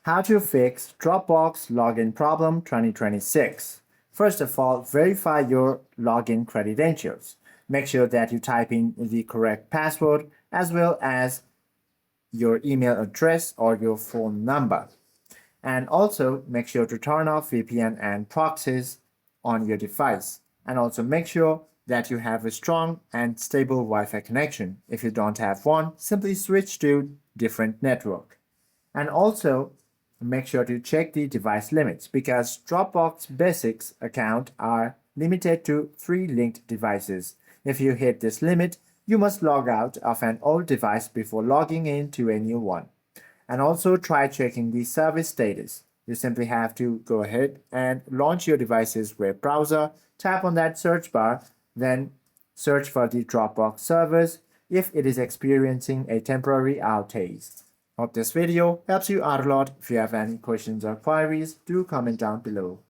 How to fix Dropbox login problem 2026. First of all, verify your login credentials. Make sure that you type in the correct password as well as your email address or your phone number. And also make sure to turn off VPN and proxies on your device. And also make sure that you have a strong and stable Wi-Fi connection. If you don't have one, simply switch to different network. And also make sure to check the device limits because Dropbox Basics account are limited to 3 linked devices. If you hit this limit, you must log out of an old device before logging into a new one. And also try checking the service status. You simply have to go ahead and launch your device's web browser, tap on that search bar, then search for the Dropbox servers if it is experiencing a temporary outage. Hope this video helps you out a lot. If you have any questions or queries, do comment down below.